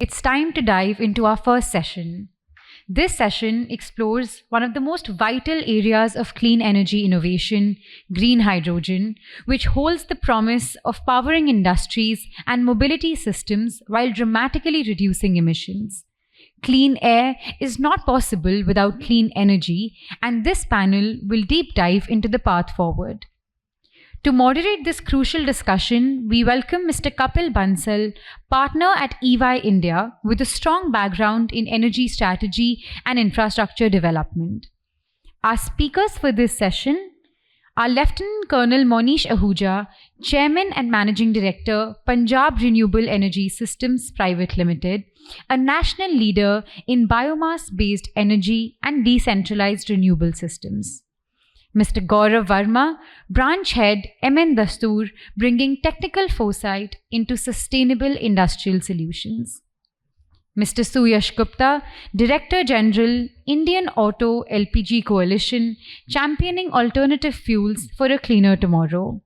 it's time to dive into our first session. This session explores one of the most vital areas of clean energy innovation, green hydrogen, which holds the promise of powering industries and mobility systems while dramatically reducing emissions. Clean air is not possible without clean energy, and this panel will deep dive into the path forward. To moderate this crucial discussion, we welcome Mr. Kapil Bansal, partner at EY India, with a strong background in energy strategy and infrastructure development. Our speakers for this session are Lieutenant Colonel Monish Ahuja, Chairman and Managing Director, Punjab Renewable Energy Systems Private Limited, a national leader in biomass-based energy and decentralized renewable systems. Mr. Gaurav Verma, Branch Head, MN Dastur, bringing technical foresight into sustainable industrial solutions. Mr. Suyash Gupta, Director General, Indian Auto LPG Coalition, championing alternative fuels for a cleaner tomorrow.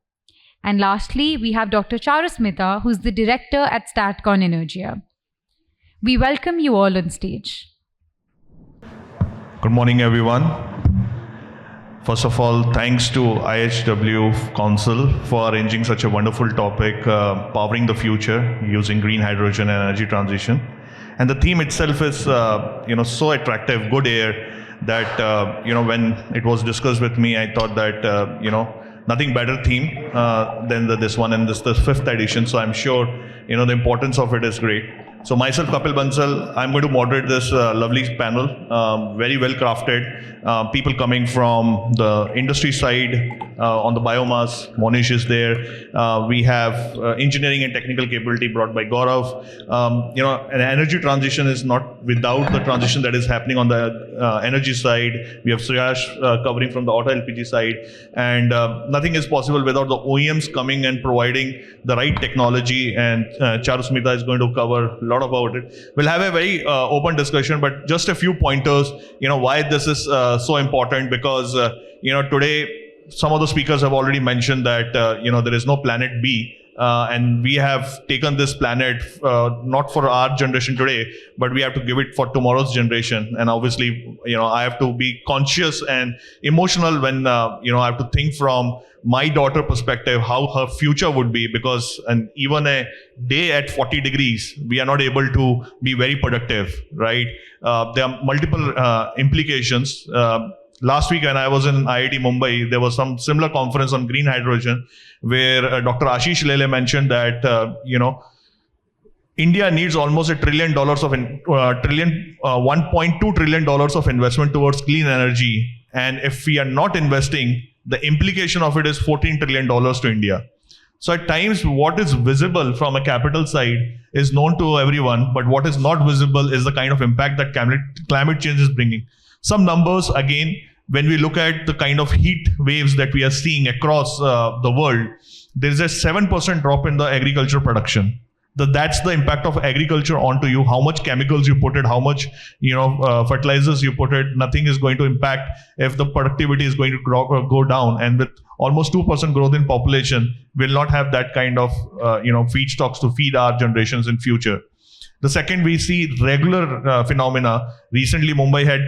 And lastly, we have Dr. Charusmita, who's the Director at StatCon Energia. We welcome you all on stage. Good morning, everyone. First of all, thanks to IHW Council for arranging such a wonderful topic, powering the future using green hydrogen and energy transition. And the theme itself is, so attractive, good air, that, when it was discussed with me, I thought that, nothing better theme than this one, and this the 5th edition. So I'm sure, the importance of it is great. So myself, Kapil Bansal, I'm going to moderate this lovely panel, very well crafted. People coming from the industry side on the biomass. Monish is there. We have engineering and technical capability brought by Gaurav. An energy transition is not without the transition that is happening on the energy side. We have Suyash covering from the auto LPG side, and nothing is possible without the OEMs coming and providing the right technology. And Charusmita is going to cover a lot about it. We'll have a very open discussion, but just a few pointers, why this is so important, because, today some of the speakers have already mentioned that, there is no planet B. And we have taken this planet not for our generation today, but we have to give it for tomorrow's generation. And obviously, I have to be conscious and emotional when, I have to think from my daughter perspective, how her future would be, because and even a day at 40 degrees, we are not able to be very productive, right? There are multiple implications. Last week when I was in IIT Mumbai, there was some similar conference on green hydrogen where Dr. Ashish Lele mentioned that, India needs almost $1 trillion of $1.2 trillion of investment towards clean energy. And if we are not investing, the implication of it is $14 trillion to India. So at times, what is visible from a capital side is known to everyone, but what is not visible is the kind of impact that climate change is bringing. Some numbers, again, when we look at the kind of heat waves that we are seeing across the world, there is a 7% drop in the agriculture production. That's the impact of agriculture onto you. How much chemicals you put it, how much fertilizers you put it. Nothing is going to impact if the productivity is going to go down. And with almost 2% growth in population, we'll not have that kind of feedstocks to feed our generations in future. The second, we see regular phenomena. Recently, Mumbai had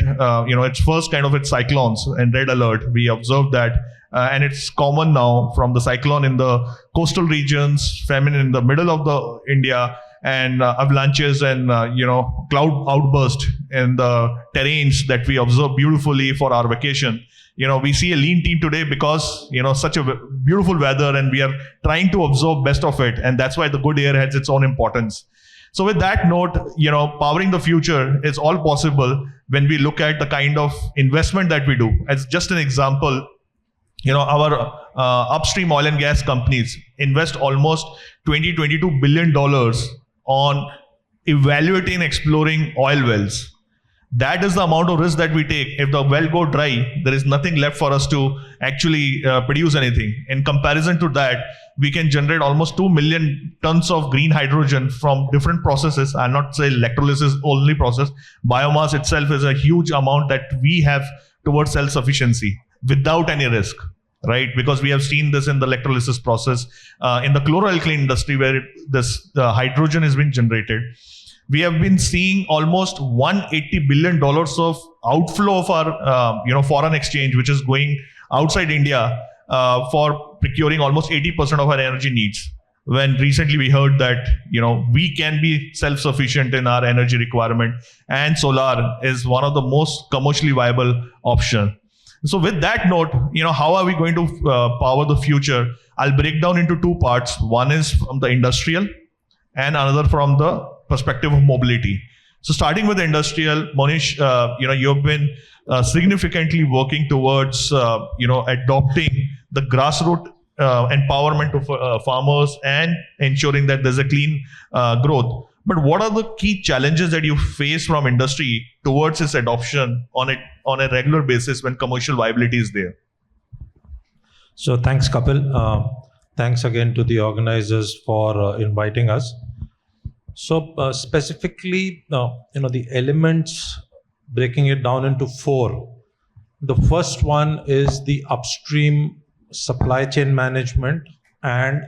its first kind of its cyclones and red alert. We observed that. And it's common now from the cyclone in the coastal regions, famine in the middle of the India, and avalanches and cloud outburst in the terrains that we observe beautifully for our vacation. We see a lean team today because such a beautiful weather, and we are trying to absorb best of it, and that's why the good air has its own importance. So with that note, powering the future is all possible when we look at the kind of investment that we do. As just an example, our upstream oil and gas companies invest almost $22 billion on evaluating and exploring oil wells. That is the amount of risk that we take. If the well go dry, there is nothing left for us to actually produce anything. In comparison to that, we can generate almost 2 million tons of green hydrogen from different processes. I'll not say electrolysis only process. Biomass itself is a huge amount that we have towards self-sufficiency without any risk, right? Because we have seen this in the electrolysis process, in the chloroalkali industry where this hydrogen has been generated. we have been seeing almost $180 billion of outflow of our foreign exchange, which is going outside India for procuring almost 80% of our energy needs. When recently we heard that we can be self-sufficient in our energy requirement, and solar is one of the most commercially viable option. So with that note, how are we going to power the future? I'll break down into two parts. One is from the industrial and another from the perspective of mobility. So starting with the industrial, Monish, you've been significantly working towards adopting the grassroots empowerment of farmers and ensuring that there's a clean growth. But what are the key challenges that you face from industry towards its adoption on a regular basis when commercial viability is there? So thanks, Kapil. Thanks again to the organizers for inviting us. So specifically, the elements, breaking it down into four. The first one is the upstream supply chain management and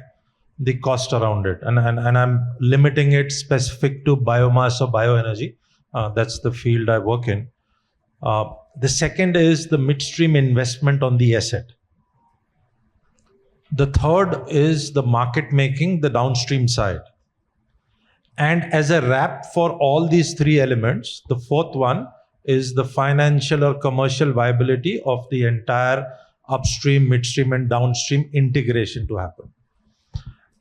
the cost around it. And I'm limiting it specific to biomass or bioenergy. That's the field I work in. The second is the midstream investment on the asset. The third is the market making, the downstream side. And as a wrap for all these three elements, the fourth one is the financial or commercial viability of the entire upstream, midstream, and downstream integration to happen.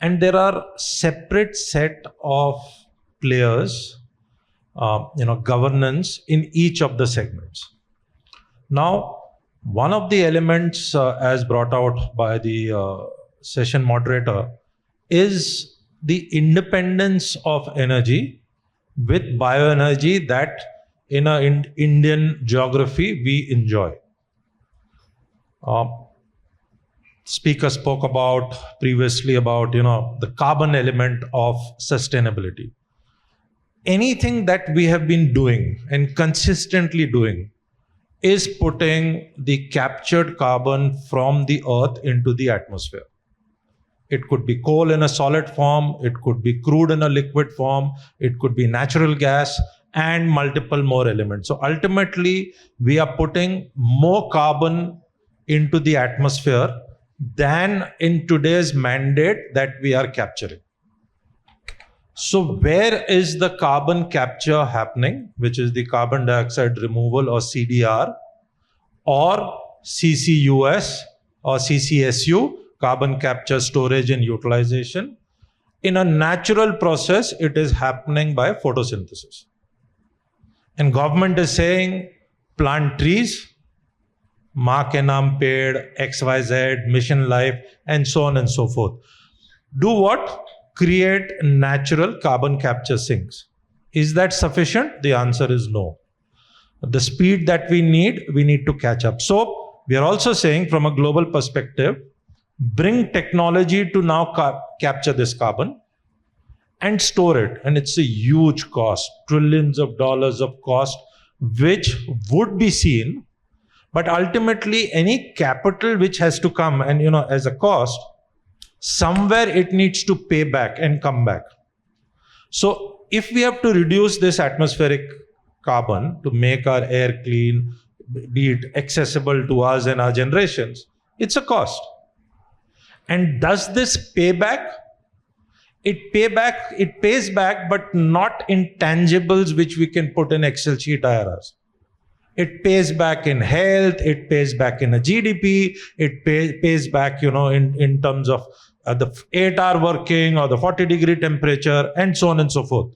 And there are separate set of players, governance in each of the segments. Now, one of the elements as brought out by the session moderator is the independence of energy with bioenergy that in an Indian geography we enjoy. Speaker spoke previously about the carbon element of sustainability. Anything that we have been doing and consistently doing is putting the captured carbon from the earth into the atmosphere. It could be coal in a solid form, it could be crude in a liquid form, it could be natural gas, and multiple more elements. So ultimately, we are putting more carbon into the atmosphere than in today's mandate that we are capturing. So where is the carbon capture happening, which is the carbon dioxide removal or CDR, or CCUS or CCSU, carbon capture, storage and utilization? In a natural process, it is happening by photosynthesis. And government is saying, plant trees, माँ के नाम पेड़, XYZ, mission life, and so on and so forth. Do what? Create natural carbon capture sinks. Is that sufficient? The answer is no. The speed that we need to catch up. So we are also saying from a global perspective, bring technology to now capture this carbon and store it. And it's a huge cost, trillions of dollars of cost, which would be seen. But ultimately, any capital which has to come and, as a cost, somewhere it needs to pay back and come back. So if we have to reduce this atmospheric carbon to make our air clean, be it accessible to us and our generations, it's a cost. And does this pay back? It pays back, but not in tangibles which we can put in Excel sheet IRRs. It pays back in health, it pays back in a GDP, it pays back, in terms of the 8-hour working or the 40-degree temperature and so on and so forth.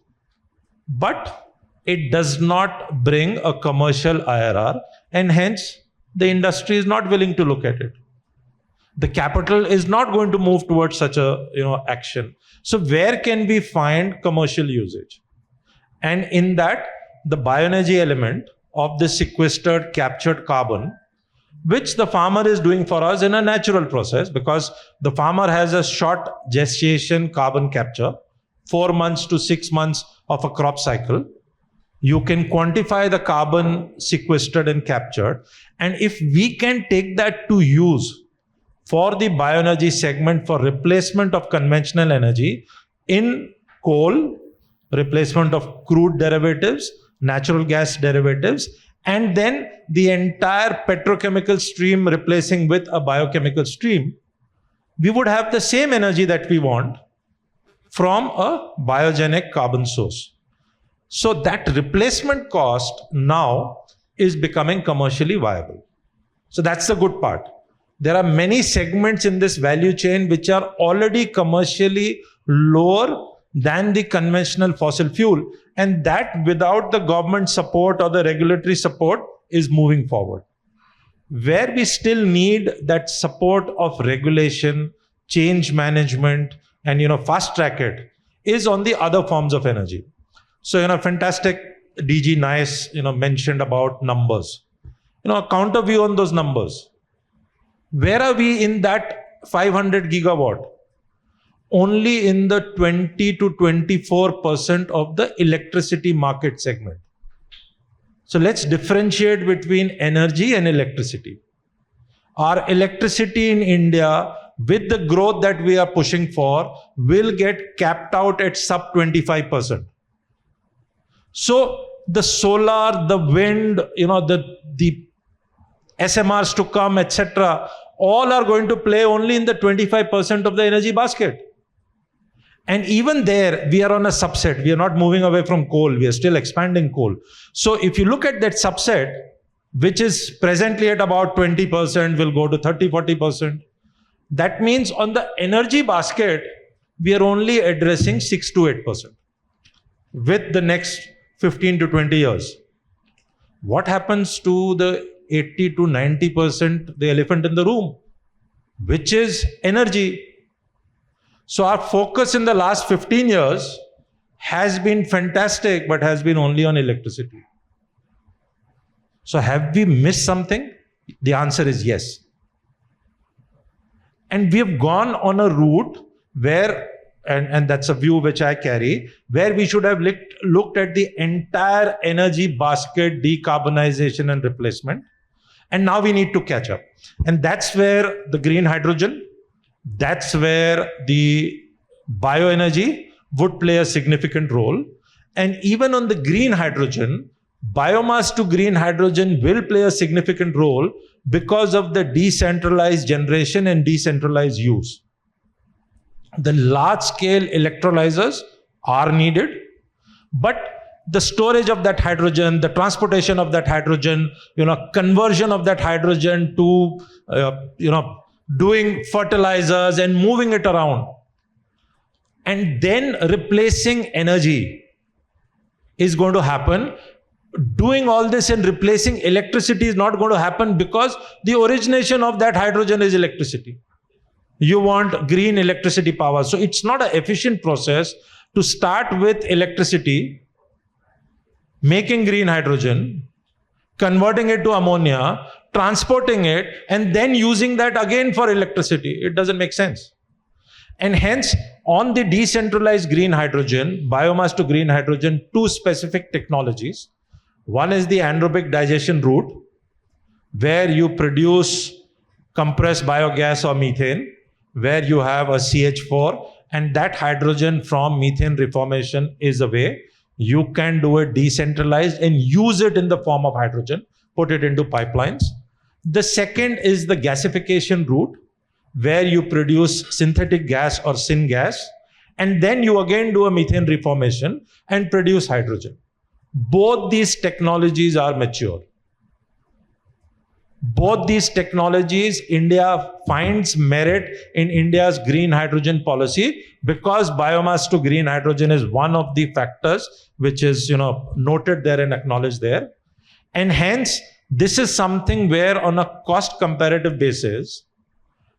But it does not bring a commercial IRR, and hence the industry is not willing to look at it. The capital is not going to move towards such a action. So where can we find commercial usage? And in that, the bioenergy element of the sequestered, captured carbon, which the farmer is doing for us in a natural process, because the farmer has a short gestation carbon capture, 4 months to 6 months of a crop cycle. You can quantify the carbon sequestered and captured. And if we can take that to use for the bioenergy segment for replacement of conventional energy in coal, replacement of crude derivatives, natural gas derivatives, and then the entire petrochemical stream replacing with a biochemical stream, we would have the same energy that we want from a biogenic carbon source. So that replacement cost now is becoming commercially viable. So that's the good part. There are many segments in this value chain which are already commercially lower than the conventional fossil fuel, and that without the government support or the regulatory support is moving forward. Where we still need that support of regulation, change management, and fast track it is on the other forms of energy. So fantastic DG Nice mentioned about numbers. A counter view on those numbers. Where are we in that 500 gigawatt? Only in the 20 to 24% of the electricity market segment. So let's differentiate between energy and electricity. Our electricity in India, with the growth that we are pushing for, will get capped out at sub 25%. So the solar, the wind, the SMRs to come, etc., all are going to play only in the 25% of the energy basket. And even there, we are on a subset. We are not moving away from coal. We are still expanding coal. So if you look at that subset, which is presently at about 20%, will go to 30, 40%. That means on the energy basket, we are only addressing 6 to 8% with the next 15 to 20 years. What happens to the 80 to 90%, the elephant in the room, which is energy? So our focus in the last 15 years has been fantastic, but has been only on electricity. So have we missed something? The answer is yes. And we have gone on a route where, and that's a view which I carry, where we should have looked at the entire energy basket, decarbonization and replacement. And now we need to catch up. And that's where the green hydrogen, that's where the bioenergy would play a significant role. And even on the green hydrogen, biomass to green hydrogen will play a significant role because of the decentralized generation and decentralized use. The large scale electrolyzers are needed, but the storage of that hydrogen, the transportation of that hydrogen, conversion of that hydrogen to, doing fertilizers and moving it around, and then replacing energy is going to happen. Doing all this and replacing electricity is not going to happen because the origination of that hydrogen is electricity. You want green electricity power. So it's not an efficient process to start with electricity, making green hydrogen, converting it to ammonia, transporting it, and then using that again for electricity. It doesn't make sense. And hence, on the decentralized green hydrogen, biomass to green hydrogen, two specific technologies. One is the anaerobic digestion route, where you produce compressed biogas or methane, where you have a CH4, and that hydrogen from methane reformation is a way. You can do it decentralized and use it in the form of hydrogen, put it into pipelines. The second is the gasification route, where you produce synthetic gas or syngas, and then you again do a methane reformation and produce hydrogen. Both these technologies are mature. Both these technologies, India finds merit in India's green hydrogen policy because biomass to green hydrogen is one of the factors which is noted there and acknowledged there. And hence, this is something where on a cost comparative basis,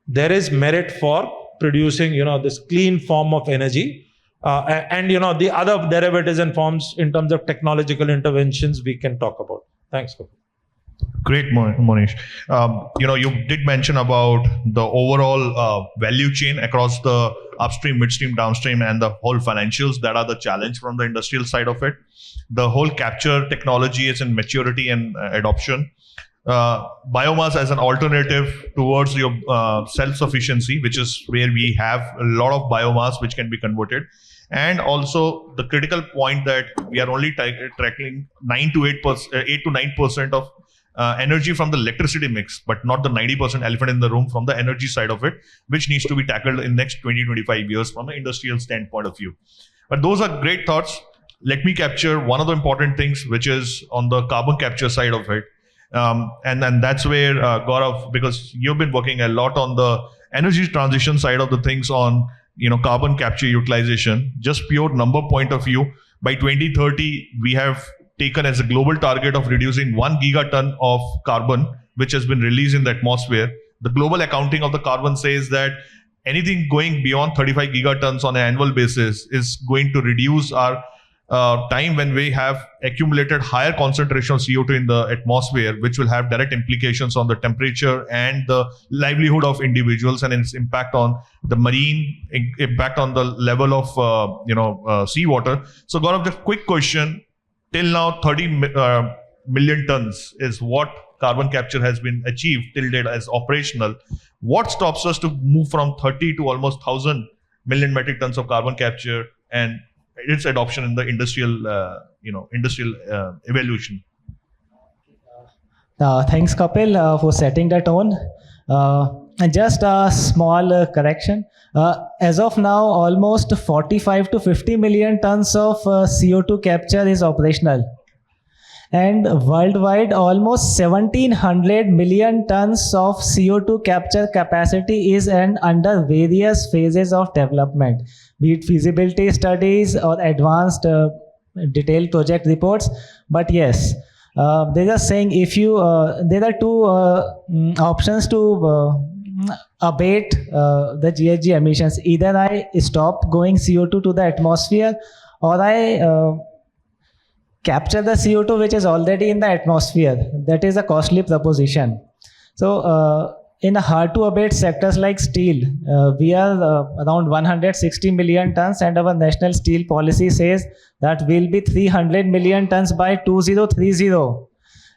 there is merit for producing this clean form of energy. And the other derivatives and forms in terms of technological interventions we can talk about. Thanks, Kapil. Great, Monish. You did mention about the overall value chain across the upstream, midstream, downstream, and the whole financials that are the challenge from the industrial side of it. The whole capture technology is in maturity and adoption. Biomass as an alternative towards your self-sufficiency, which is where we have a lot of biomass which can be converted. And also the critical point that we are only tracking 8 to 9% of energy from the electricity mix, but not the 90% elephant in the room from the energy side of it, which needs to be tackled in next 20-25 years from an industrial standpoint of view. But those are great thoughts. Let me capture one of the important things, which is on the carbon capture side of it. And then that's where, Gaurav, because you've been working a lot on the energy transition side of the things on, carbon capture utilization, just pure number point of view, by 2030, we have taken as a global target of reducing 1 gigaton of carbon, which has been released in the atmosphere. The global accounting of the carbon says that anything going beyond 35 gigatons on an annual basis is going to reduce our time when we have accumulated higher concentration of CO2 in the atmosphere, which will have direct implications on the temperature and the livelihood of individuals and its impact on the marine, impact on the level of seawater. So Gaurav, just quick question. Till now, 30 million tons is what carbon capture has been achieved till date as operational. What stops us to move from 30 to almost 1,000 million metric tons of carbon capture and its adoption in the industrial evolution? Thanks, Kapil, for setting the tone. And just a small correction. As of now, almost 45 to 50 million tons of CO2 capture is operational. And worldwide, almost 1,700 million tons of CO2 capture capacity is under various phases of development, be it feasibility studies or advanced detailed project reports. But yes, they are saying there are two options to abate the GHG emissions. Either I stop going CO2 to the atmosphere, or I capture the CO2 which is already in the atmosphere. That is a costly proposition. So in hard to abate sectors like steel, we are around 160 million tons, and our national steel policy says that will be 300 million tons by 2030.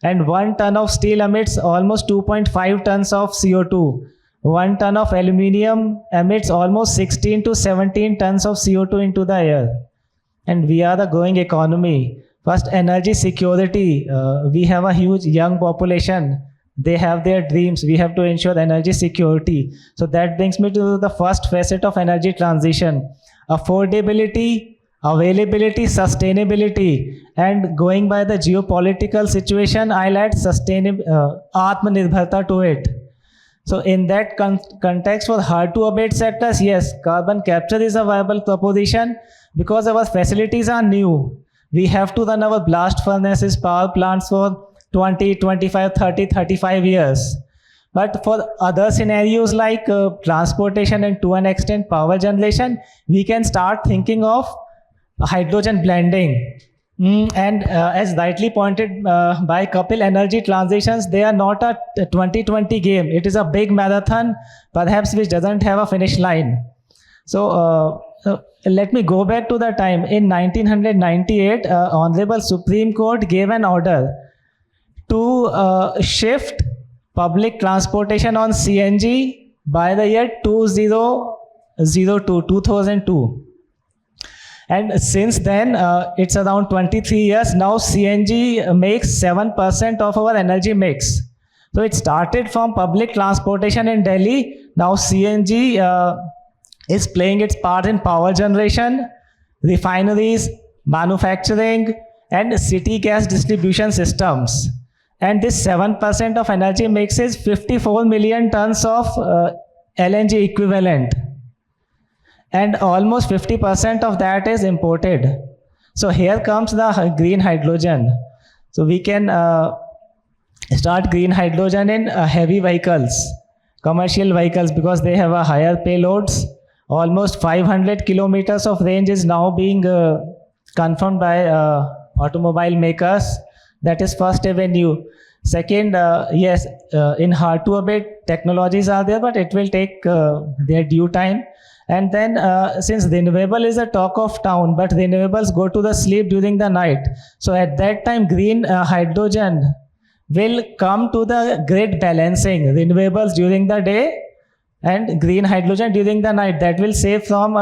And 1 ton of steel emits almost 2.5 tons of CO2. 1 ton of aluminium emits almost 16 to 17 tons of CO2 into the air. And we are the growing economy. First, energy security. We have a huge young population. They have their dreams. We have to ensure energy security. So that brings me to the first facet of energy transition. Affordability, availability, sustainability. And going by the geopolitical situation, I'll add Atmanirbharta to it. So in that context, for hard to abate sectors, yes, carbon capture is a viable proposition because our facilities are new. We have to run our blast furnaces, power plants for 20, 25, 30, 35 years. But for other scenarios like transportation and to an extent power generation, we can start thinking of hydrogen blending. And as rightly pointed by Kapil, energy transitions, they are not a 2020 game. It is a big marathon, perhaps which doesn't have a finish line. So let me go back to the time. In 1998, Honorable Supreme Court gave an order to shift public transportation on CNG by the year 2002. And since then, it's around 23 years. Now CNG makes 7% of our energy mix. So it started from public transportation in Delhi. Now CNG is playing its part in power generation, refineries, manufacturing, and city gas distribution systems. And this 7% of energy mix is 54 million tons of LNG equivalent. And almost 50% of that is imported. So here comes the green hydrogen. So we can start green hydrogen in heavy vehicles, commercial vehicles, because they have a higher payloads. Almost 500 kilometers of range is now being confirmed by automobile makers. That is first avenue. Second, yes, in hard to abate technologies are there, but it will take their due time. And then since renewable is a talk of town, but renewables go to the sleep during the night. So at that time, green hydrogen will come to the grid balancing, renewables during the day and green hydrogen during the night. That will save from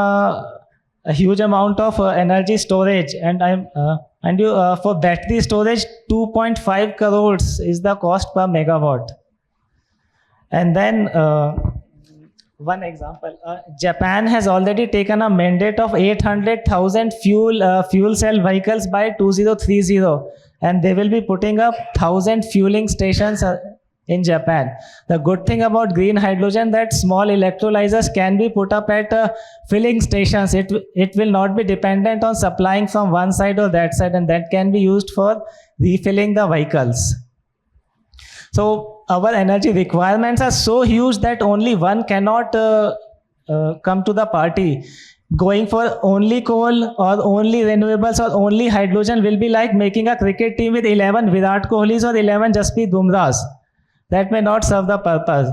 a huge amount of energy storage, and for battery storage, 2.5 crores is the cost per megawatt. And then one example, Japan has already taken a mandate of 800,000 fuel cell vehicles by 2030, and they will be putting up 1,000 fueling stations in Japan. The good thing about green hydrogen that small electrolyzers can be put up at filling stations. It will not be dependent on supplying from one side or that side, and that can be used for refilling the vehicles. So our energy requirements are so huge that only one cannot come to the party. Going for only coal or only renewables or only hydrogen will be like making a cricket team with 11 Virat Kohlis or 11 Jasprit Bumrahs. That may not serve the purpose.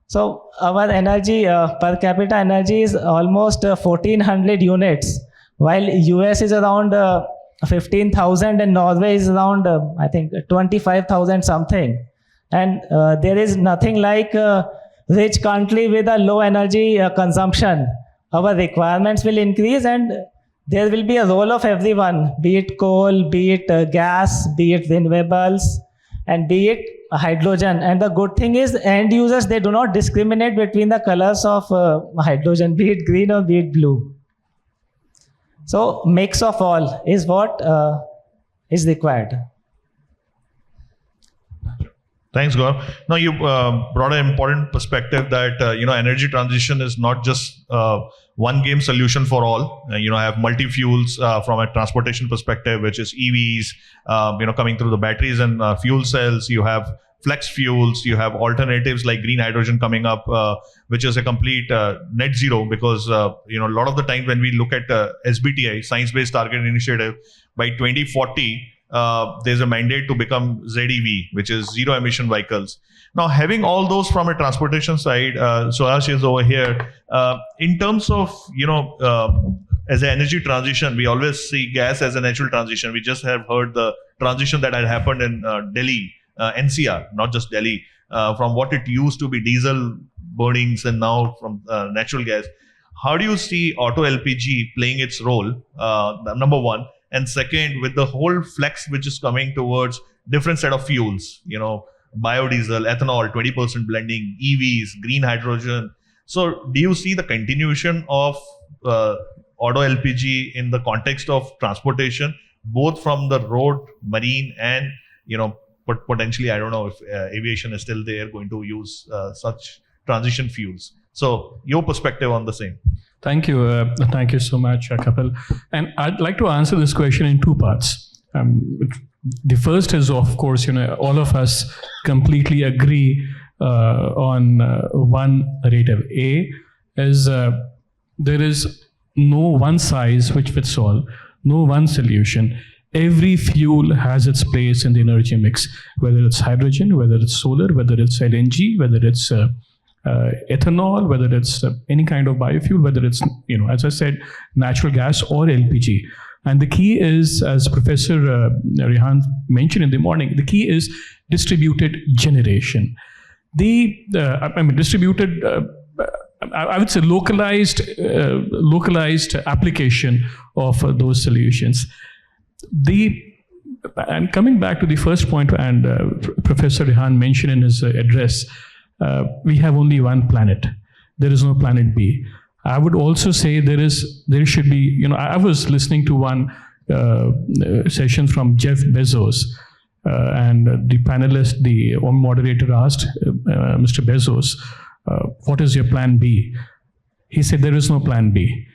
So our energy, per capita energy is almost 1400 units, while US is around 15,000 and Norway is around, I think, 25,000 something. And there is nothing like rich country with a low energy consumption. Our requirements will increase, and there will be a role of everyone, be it coal, be it gas, be it renewables, and be it hydrogen. And the good thing is end users, they do not discriminate between the colors of hydrogen, be it green or be it blue. So mix of all is what is required. Thanks, Gaurav. Now you brought an important perspective that energy transition is not just one game solution for all. I have multi-fuels from a transportation perspective, which is EVs, coming through the batteries and fuel cells. You have flex fuels. You have alternatives like green hydrogen coming up, which is a complete net zero, because a lot of the time when we look at SBTI, Science-Based Target Initiative, by 2040. There's a mandate to become ZEV, which is zero emission vehicles. Now, having all those from a transportation side, Suyash is over here. In terms of, as an energy transition, we always see gas as a natural transition. We just have heard the transition that had happened in Delhi, NCR, not just Delhi, from what it used to be diesel burnings and now from natural gas. How do you see auto LPG playing its role? Number one. And second, with the whole flex which is coming towards different set of fuels, biodiesel, ethanol, 20% blending, EVs, green hydrogen. So do you see the continuation of auto LPG in the context of transportation, both from the road, marine, and, but potentially, I don't know if aviation is still there going to use such transition fuels. So your perspective on the same. Thank you. Thank you so much, Kapil. And I'd like to answer this question in two parts. The first is, of course, all of us completely agree on one narrative. A is there is no one size which fits all, no one solution. Every fuel has its place in the energy mix, whether it's hydrogen, whether it's solar, whether it's LNG, whether it's ethanol, whether it's any kind of biofuel, whether it's, as I said, natural gas or LPG. And the key is, as Professor Rehan mentioned in the morning, the key is distributed generation. Distributed, I would say localized application of those solutions. And coming back to the first point, and Professor Rehan mentioned in his address, we have only one planet. There is no planet B. I would also say there should be, I was listening to one session from Jeff Bezos, and the panelist, the moderator asked Mr. Bezos, what is your plan B? He said there is no plan B.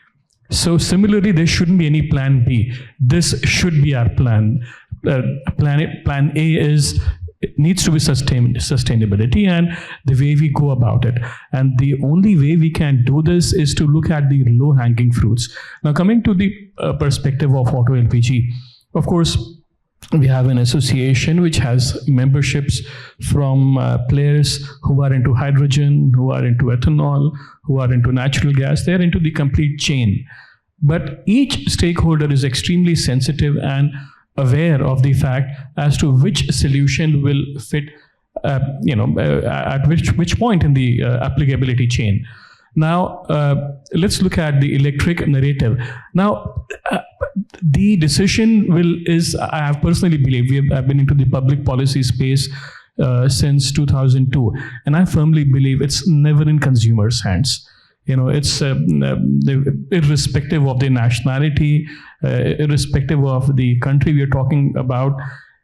So similarly, there shouldn't be any plan B. This should be our plan. Plan A is, it needs to be sustainability and the way we go about it. And the only way we can do this is to look at the low-hanging fruits. Now, coming to the perspective of auto LPG, of course, we have an association which has memberships from players who are into hydrogen, who are into ethanol, who are into natural gas. They're into the complete chain. But each stakeholder is extremely sensitive and aware of the fact as to which solution will fit, at which point in the applicability chain. Now, let's look at the electric narrative. Now, the decision I have personally believed, I've been into the public policy space since 2002, and I firmly believe it's never in consumers' hands. It's irrespective of their nationality, irrespective of the country we are talking about,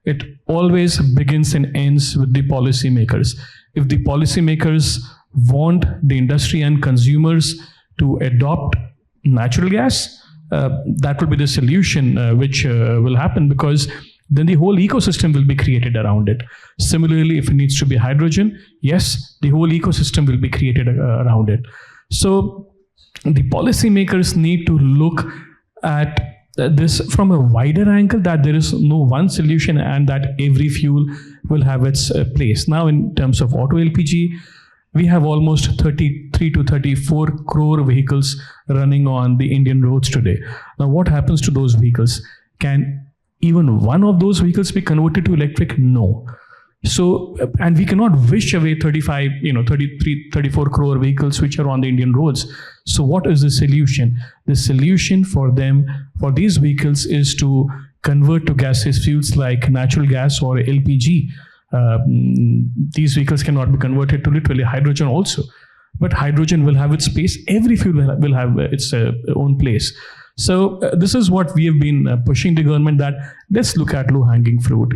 it always begins and ends with the policymakers. If the policymakers want the industry and consumers to adopt natural gas, that will be the solution which will happen, because then the whole ecosystem will be created around it. Similarly, if it needs to be hydrogen, yes, the whole ecosystem will be created around it. So the policymakers need to look at this from a wider angle, that there is no one solution and that every fuel will have its place. Now, in terms of auto LPG, we have almost 33 to 34 crore vehicles running on the Indian roads today. Now, what happens to those vehicles? Can even one of those vehicles be converted to electric? No. So, and we cannot wish away 34 crore vehicles which are on the Indian roads. So what is the solution? The solution for these vehicles is to convert to gaseous fuels like natural gas or LPG. These vehicles cannot be converted to literally hydrogen also. But hydrogen will have its space. Every fuel will have its own place. So this is what we have been pushing the government, that let's look at low-hanging fruit.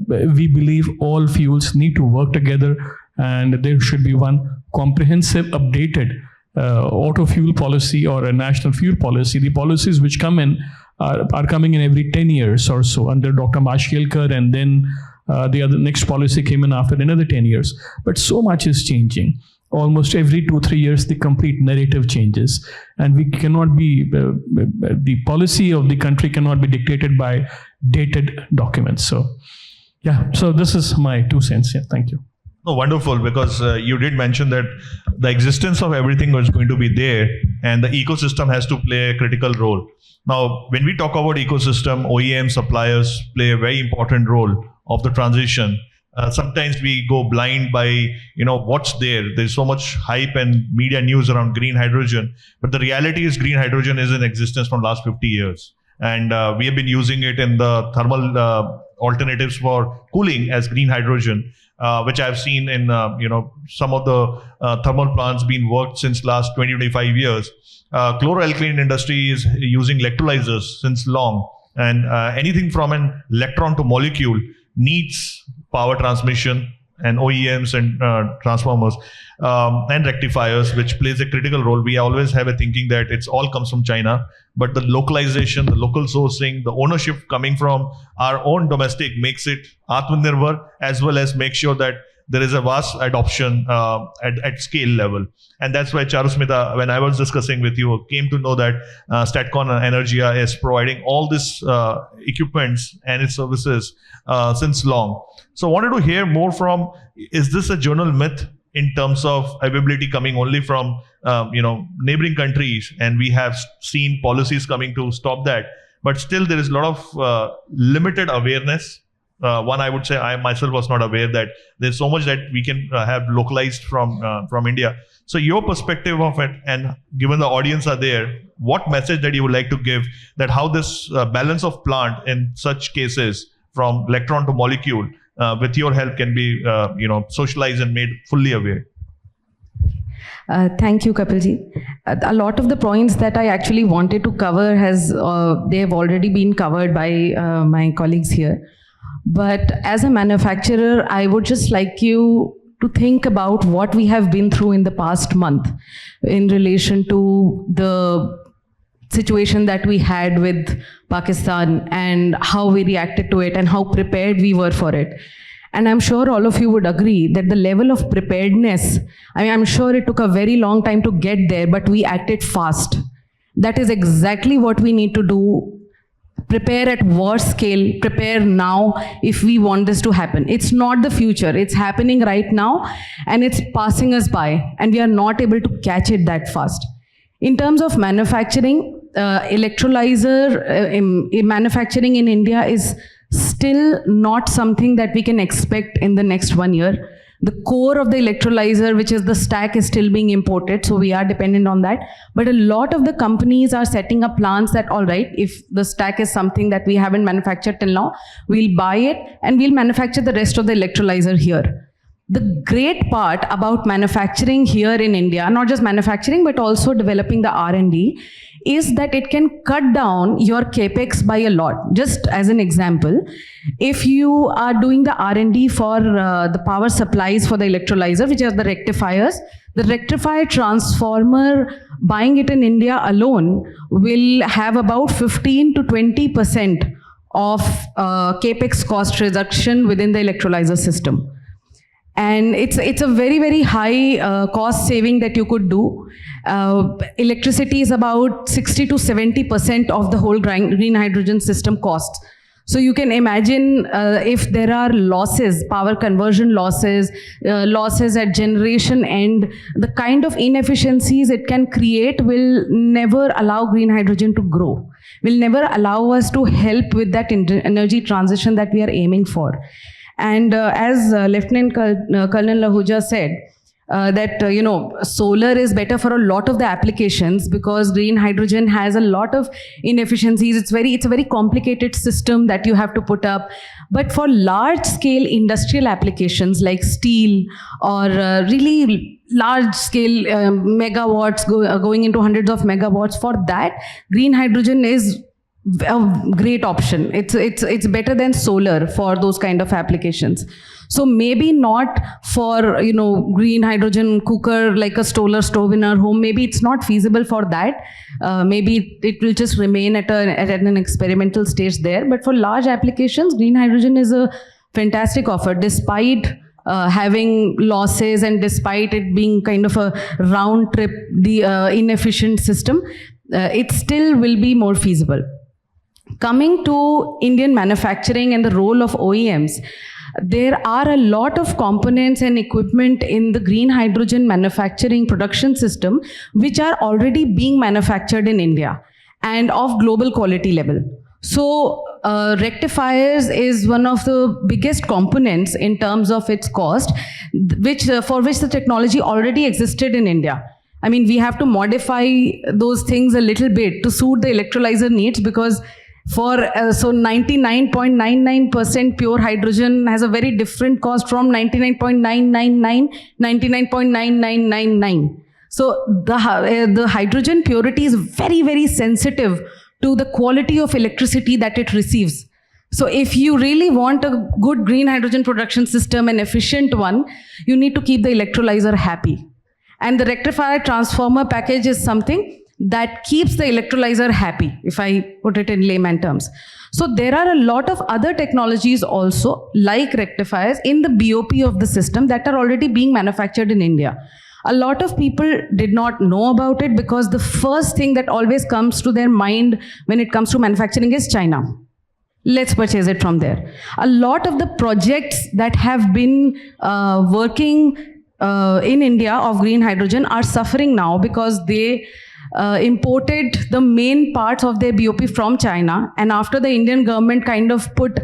We believe all fuels need to work together, and there should be one comprehensive, updated auto fuel policy or a national fuel policy. The policies which come in are coming in every 10 years or so under Dr. Mashkelkar, and then the next policy came in after another 10 years. But so much is changing. Almost every 2-3 years, the complete narrative changes, and we cannot be, the policy of the country cannot be dictated by dated documents. So, yeah, so this is my 2 cents. Yeah, thank you. No, wonderful, because you did mention that the existence of everything was going to be there, and the ecosystem has to play a critical role. Now, when we talk about ecosystem, OEM suppliers play a very important role of the transition. Sometimes we go blind by what's there. There's so much hype and media news around green hydrogen, but the reality is green hydrogen is in existence from last 50 years, and we have been using it in the thermal alternatives for cooling as green hydrogen, which I've seen in some of the thermal plants being worked since last 20-25 years. Chloroalkali industry is using electrolyzers since long, and anything from an electron to molecule needs power transmission and OEMs and transformers and rectifiers, which plays a critical role. We always have a thinking that it's all comes from China, but the localization, the local sourcing, the ownership coming from our own domestic makes it Atmanirbhar, as well as make sure that there is a vast adoption at scale level. And that's why Charusmita, when I was discussing with you, came to know that Statcon Energia is providing all this equipments and its services since long. So I wanted to hear more from, is this a general myth in terms of availability coming only from neighboring countries, and we have seen policies coming to stop that, but still there is a lot of limited awareness. One, I would say I myself was not aware that there's so much that we can have localized from India. So your perspective of it, and given the audience are there, what message that you would like to give, that how this balance of plant in such cases from electron to molecule with your help can be socialized and made fully aware? Thank you, Kapilji. A lot of the points that I actually wanted to cover they have already been covered by my colleagues here. But as a manufacturer, I would just like you to think about what we have been through in the past month in relation to the situation that we had with Pakistan and how we reacted to it and how prepared we were for it. And I'm sure all of you would agree that the level of preparedness, I'm sure it took a very long time to get there, but we acted fast. That is exactly what we need to do. Prepare at war scale, prepare now if we want this to happen. It's not the future, it's happening right now and it's passing us by and we are not able to catch it that fast. In terms of manufacturing, electrolyzer manufacturing in India is still not something that we can expect in the next 1 year. The core of the electrolyzer, which is the stack, is still being imported, so we are dependent on that. But a lot of the companies are setting up plants that, all right, if the stack is something that we haven't manufactured till now, we'll buy it and we'll manufacture the rest of the electrolyzer here. The great part about manufacturing here in India, not just manufacturing, but also developing the R&D, is that it can cut down your capex by a lot. Just as an example, if you are doing the R&D for the power supplies for the electrolyzer, which are the rectifiers, the rectifier transformer, buying it in India alone will have about 15 to 20% of capex cost reduction within the electrolyzer system. And it's a very, very high cost saving that you could do. Electricity is about 60 to 70% of the whole green hydrogen system costs. So you can imagine if there are losses, power conversion losses, losses at generation end, the kind of inefficiencies it can create will never allow green hydrogen to grow, will never allow us to help with that energy transition that we are aiming for. And as Lieutenant Colonel Ahuja said, that solar is better for a lot of the applications because green hydrogen has a lot of inefficiencies. It's a very complicated system that you have to put up. But for large scale industrial applications like steel or really large scale megawatts going into hundreds of megawatts, for that green hydrogen is a great option. It's better than solar for those kind of applications. So maybe not for green hydrogen cooker like a solar stove in our home. Maybe it's not feasible for that. Maybe it will just remain at an experimental stage there. But for large applications, green hydrogen is a fantastic offer, despite having losses and despite it being kind of a round trip, the inefficient system. It still will be more feasible. Coming to Indian manufacturing and the role of OEMs, there are a lot of components and equipment in the green hydrogen manufacturing production system which are already being manufactured in India and of global quality level. So rectifiers is one of the biggest components in terms of its cost, for which the technology already existed in India. I mean, we have to modify those things a little bit to suit the electrolyzer needs, because so 99.99% pure hydrogen has a very different cost from 99.999. So the hydrogen purity is very, very sensitive to the quality of electricity that it receives. So if you really want a good green hydrogen production system, an efficient one, you need to keep the electrolyzer happy. And the rectifier transformer package is something that keeps the electrolyzer happy, if I put it in layman terms. So there are a lot of other technologies also, like rectifiers, in the BOP of the system that are already being manufactured in India. A lot of people did not know about it because the first thing that always comes to their mind when it comes to manufacturing is China. Let's purchase it from there. A lot of the projects that have been working in India of green hydrogen are suffering now because they imported the main parts of their BOP from China, and after the Indian government kind of put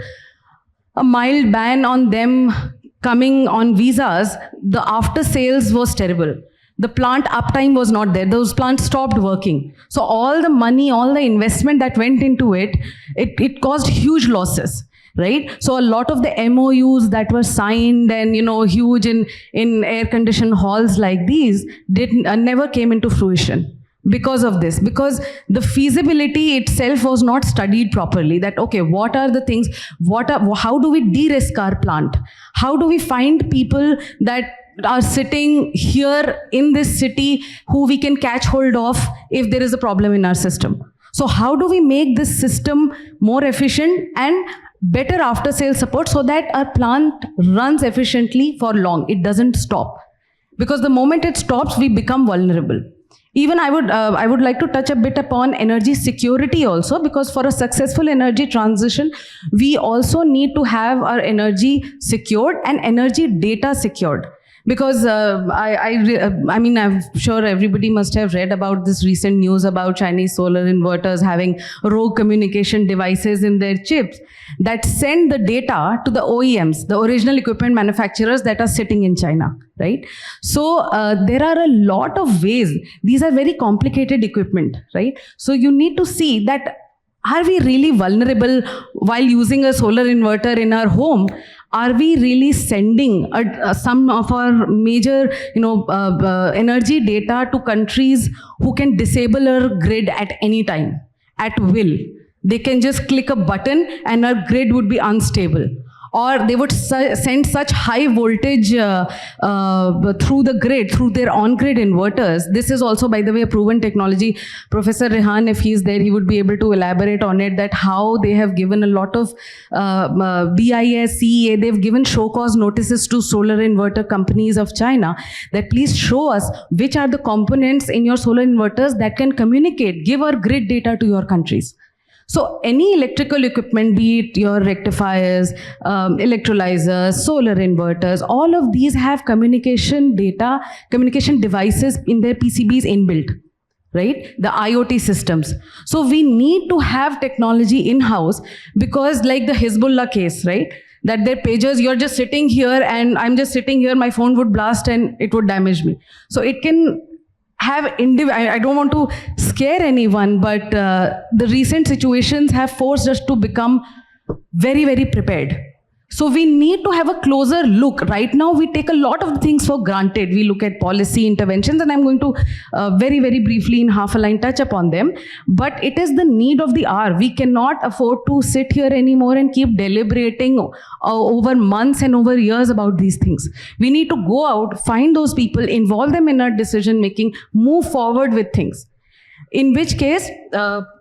a mild ban on them coming on visas, the after sales was terrible. The plant uptime was not there. Those plants stopped working. So all the money, all the investment that went into it caused huge losses, right? So a lot of the MOUs that were signed and huge in air-conditioned halls like these never came into fruition. Because of this, because the feasibility itself was not studied properly, that okay, what are the things, how do we de-risk our plant? How do we find people that are sitting here in this city who we can catch hold of if there is a problem in our system? So how do we make this system more efficient and better after sales support so that our plant runs efficiently for long? It doesn't stop, because the moment it stops, we become vulnerable. Even I would like to touch a bit upon energy security also, because for a successful energy transition, we also need to have our energy secured and energy data secured. Because I mean, I'm sure everybody must have read about this recent news about Chinese solar inverters having rogue communication devices in their chips that send the data to the OEMs, the original equipment manufacturers that are sitting in China, right? So there are a lot of ways. These are very complicated equipment, right? So you need to see that, are we really vulnerable while using a solar inverter in our home? Are we really sending some of our major, energy data to countries who can disable our grid at any time, at will? They can just click a button and our grid would be unstable. Or they would send such high voltage through the grid, through their on-grid inverters. This is also, by the way, a proven technology. Professor Rehan, if he's there, he would be able to elaborate on it, that how they have given a lot of BIS, CEA, they've given show cause notices to solar inverter companies of China that please show us which are the components in your solar inverters that can communicate, give our grid data to your countries. So any electrical equipment, be it your rectifiers, electrolyzers, solar inverters, all of these have communication data, communication devices in their PCBs inbuilt, right? The IoT systems. So we need to have technology in-house, because like the Hezbollah case, right? That their pagers, you're just sitting here and I'm just sitting here, my phone would blast and it would damage me. So it can have I don't want to scare anyone, but the recent situations have forced us to become very, very prepared. So we need to have a closer look. Right now, we take a lot of things for granted. We look at policy interventions, and I'm going to very, very briefly in half a line touch upon them. But it is the need of the hour. We cannot afford to sit here anymore and keep deliberating over months and over years about these things. We need to go out, find those people, involve them in our decision making, move forward with things. In which case,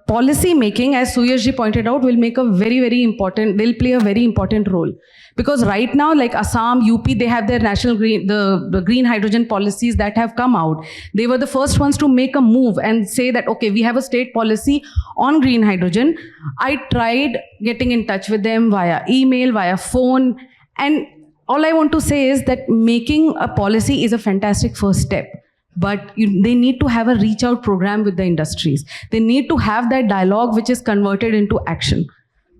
policy making, as Suyashji pointed out, will make a very, very important, they'll play a very important role. Because right now, like Assam, UP, they have their national green, the green hydrogen policies that have come out. They were the first ones to make a move and say that, okay, we have a state policy on green hydrogen. I tried getting in touch with them via email, via phone. And all I want to say is that making a policy is a fantastic first step. But they need to have a reach out program with the industries. They need to have that dialogue which is converted into action.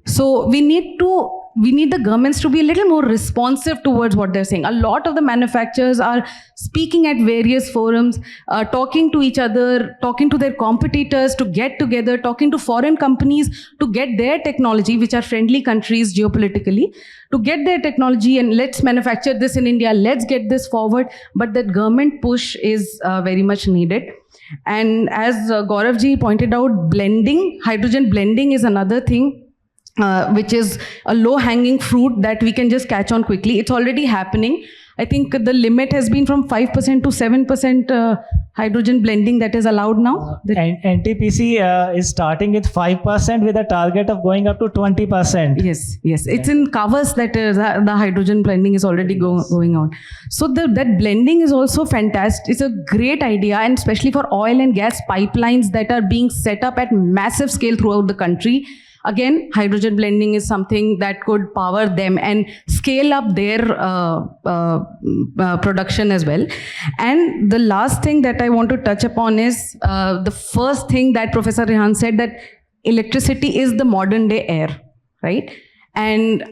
So we need the governments to be a little more responsive towards what they're saying. A lot of the manufacturers are speaking at various forums, talking to each other, talking to their competitors to get together, talking to foreign companies to get their technology, which are friendly countries geopolitically, to get their technology and let's manufacture this in India, let's get this forward. But that government push is very much needed. And as Gauravji pointed out, blending, hydrogen blending is another thing. Which is a low-hanging fruit that we can just catch on quickly. It's already happening. I think the limit has been from 5% to 7% hydrogen blending that is allowed now. NTPC is starting with 5% with a target of going up to 20%. Yes. It's in covers that the hydrogen blending is already going on. So that blending is also fantastic. It's a great idea, and especially for oil and gas pipelines that are being set up at massive scale throughout the country. Again, hydrogen blending is something that could power them and scale up their production as well. And the last thing that I want to touch upon is the first thing that Professor Rehan said, that electricity is the modern day air, right? And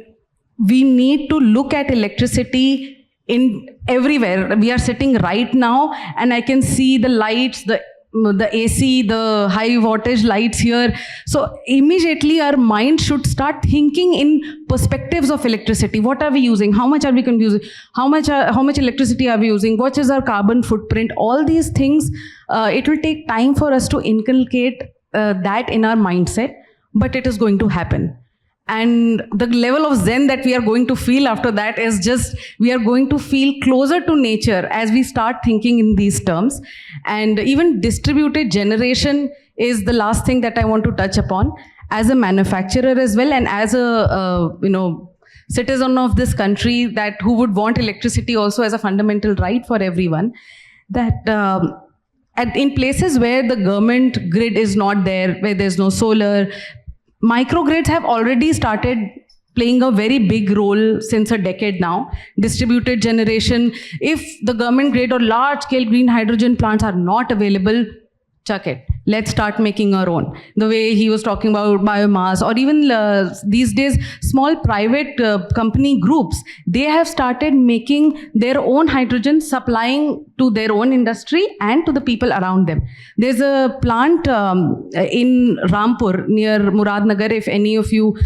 we need to look at electricity in everywhere. We are sitting right now and I can see the lights, the AC, the high wattage lights here. So immediately our mind should start thinking in perspectives of electricity. What are we using? How much are we consuming? How much electricity are we using? What is our carbon footprint? All these things, it will take time for us to inculcate that in our mindset, but it is going to happen. And the level of zen that we are going to feel after that is just, we are going to feel closer to nature as we start thinking in these terms. And even distributed generation is the last thing that I want to touch upon. As a manufacturer as well, and as a citizen of this country that who would want electricity also as a fundamental right for everyone, that in places where the government grid is not there, where there's no solar, microgrids have already started playing a very big role since a decade now. Distributed generation, if the government grade or large scale green hydrogen plants are not available, chuck it. Let's start making our own. The way he was talking about biomass, or even these days, small private company groups, they have started making their own hydrogen, supplying to their own industry and to the people around them. There's a plant in Rampur near Muradnagar. If any of you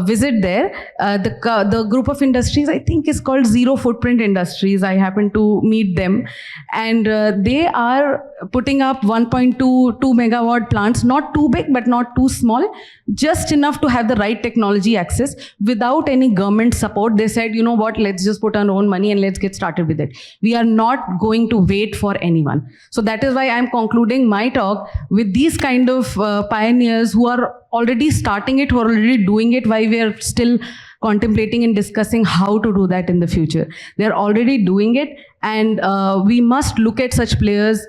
visit there, the group of industries, I think, is called Zero Footprint Industries. I happen to meet them, and they are putting up 1.2 megawatt plants, not too big but not too small, just enough to have the right technology access without any government support. They said, you know what, let's just put our own money and let's get started with it. We are not going to wait for anyone. So that is why I'm concluding my talk with these kind of pioneers who are already starting it, who are already doing it, why we are still contemplating and discussing how to do that in the future. They're already doing it, and we must look at such players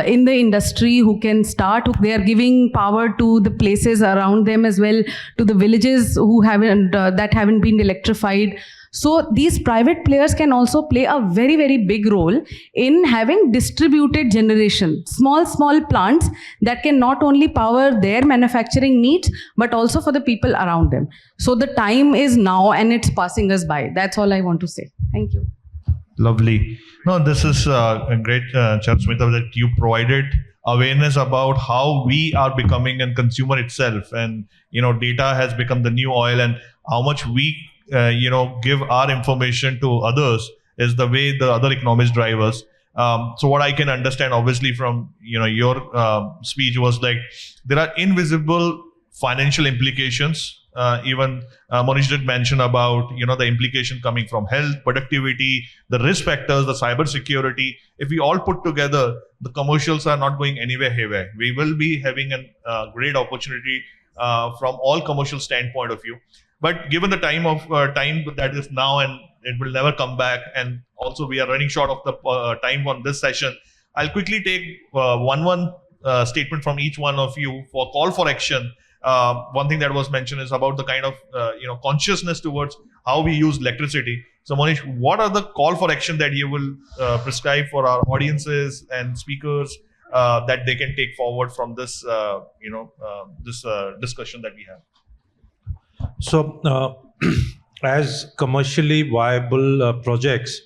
in the industry who can start. They are giving power to the places around them as well, to the villages who haven't been electrified. So these private players can also play a very, very big role in having distributed generation, small plants that can not only power their manufacturing needs, but also for the people around them. So the time is now and it's passing us by. That's all I want to say. Thank you. Lovely. No, this is a great, Charasmita, that you provided awareness about how we are becoming a consumer itself, and data has become the new oil, and how much we give our information to others is the way the other economists drive us. So what I can understand, obviously, from your speech was like there are invisible financial implications. Even Monish did mention about the implication coming from health, productivity, the risk factors, the cyber security. If we all put together, the commercials are not going anywhere haywire. We will be having a great opportunity from all commercial standpoint of view. But given the time that is now, and it will never come back, and also we are running short of the time on this session, I'll quickly take one statement from each one of you for call for action. One thing that was mentioned is about the kind of consciousness towards how we use electricity. So Monish, what are the call for action that you will prescribe for our audiences and speakers that they can take forward from this this discussion that we have? So as commercially viable projects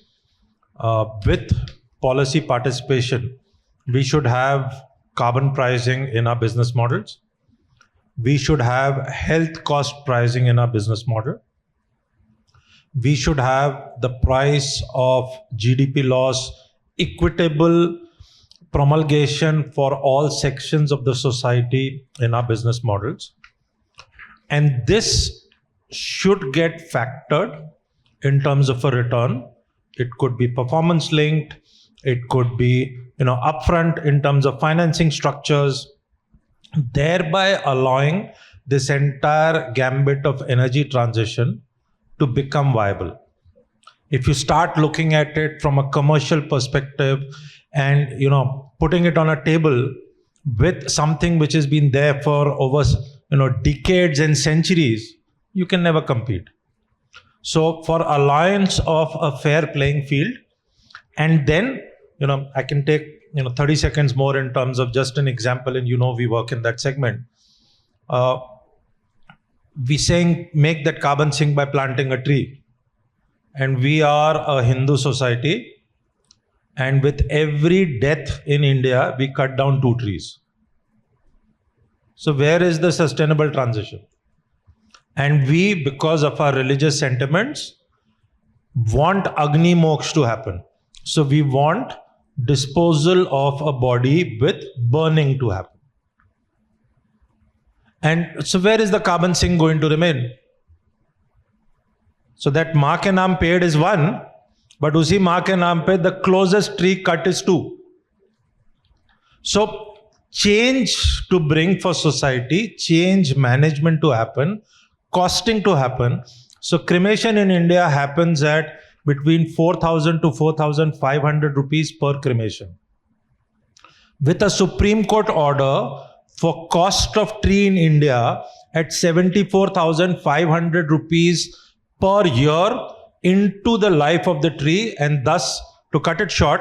with policy participation, we should have carbon pricing in our business models. We should have health cost pricing in our business model. We should have the price of GDP loss, equitable promulgation for all sections of the society in our business models. And this should get factored in terms of a return. It could be performance linked. It could be upfront in terms of financing structures, thereby allowing this entire gambit of energy transition to become viable. If you start looking at it from a commercial perspective and putting it on a table with something which has been there for over decades and centuries, you can never compete. So for alliance of a fair playing field, and then I can take 30 seconds more in terms of just an example, and we work in that segment. We saying make that carbon sink by planting a tree, and we are a Hindu society, and with every death in India we cut down 2 trees. So where is the sustainable transition? And we, because of our religious sentiments, want Agni Moksha to happen. So we want disposal of a body with burning to happen. And so where is the carbon sink going to remain? So that maa ke naam ped is 1, but usi maa ke naam pe the closest tree cut is 2. So change to bring for society, change management to happen, costing to happen. So cremation in India happens at between 4,000 to 4,500 rupees per cremation. With a Supreme Court order for cost of tree in India at 74,500 rupees per year into the life of the tree, and thus, to cut it short,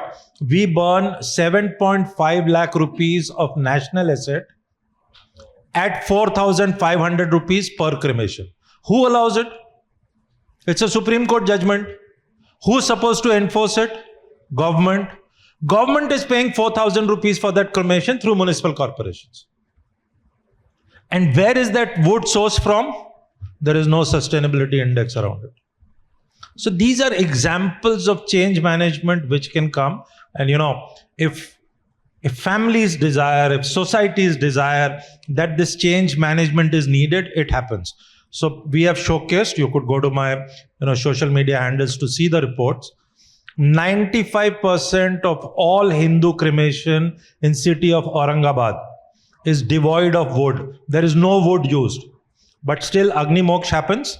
we burn 7.5 lakh rupees of national asset at 4,500 rupees per cremation. Who allows it? It's a Supreme Court judgment. Who's supposed to enforce it? Government. Government is paying 4,000 rupees for that cremation through municipal corporations. And where is that wood sourced from? There is no sustainability index around it. So these are examples of change management which can come. And if families desire, if societies desire that this change management is needed, it happens. So we have showcased, you could go to my social media handles to see the reports. 95% of all Hindu cremation in city of Aurangabad is devoid of wood. There is no wood used. But still Agni Moksha happens.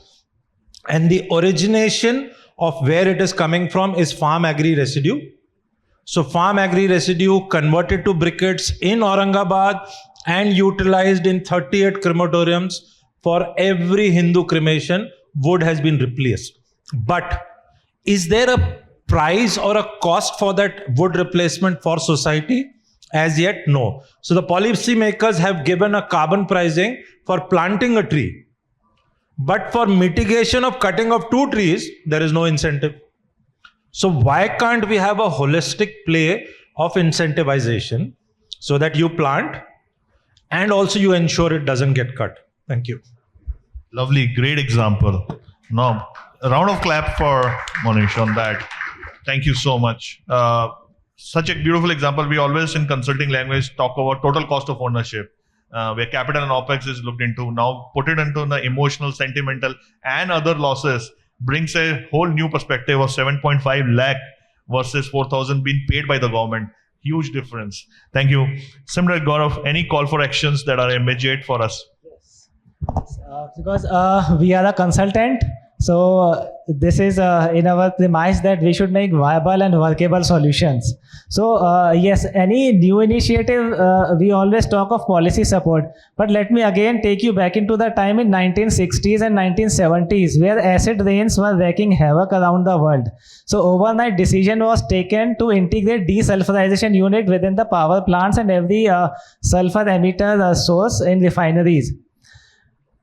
And the origination of where it is coming from is farm agri residue. So farm agri residue converted to briquettes in Aurangabad and utilized in 38 crematoriums. For every Hindu cremation, wood has been replaced. But is there a price or a cost for that wood replacement for society? As yet, no. So the policy makers have given a carbon pricing for planting a tree. But for mitigation of cutting of 2 trees, there is no incentive. So why can't we have a holistic play of incentivization so that you plant and also you ensure it doesn't get cut? Thank you. Lovely, great example. Now, a round of clap for Monish on that. Thank you so much. Such a beautiful example. We always in consulting language talk about total cost of ownership, where capital and OPEX is looked into. Now put it into the emotional, sentimental and other losses brings a whole new perspective of 7.5 lakh versus 4,000 being paid by the government. Huge difference. Thank you. Similar, Gaurav, any call for actions that are immediate for us? Because we are a consultant, so this is in our premise that we should make viable and workable solutions. So yes, any new initiative, we always talk of policy support, but let me again take you back into the time in 1960s and 1970s where acid rains were wreaking havoc around the world. So overnight decision was taken to integrate desulfurization unit within the power plants and every sulfur emitter source in refineries.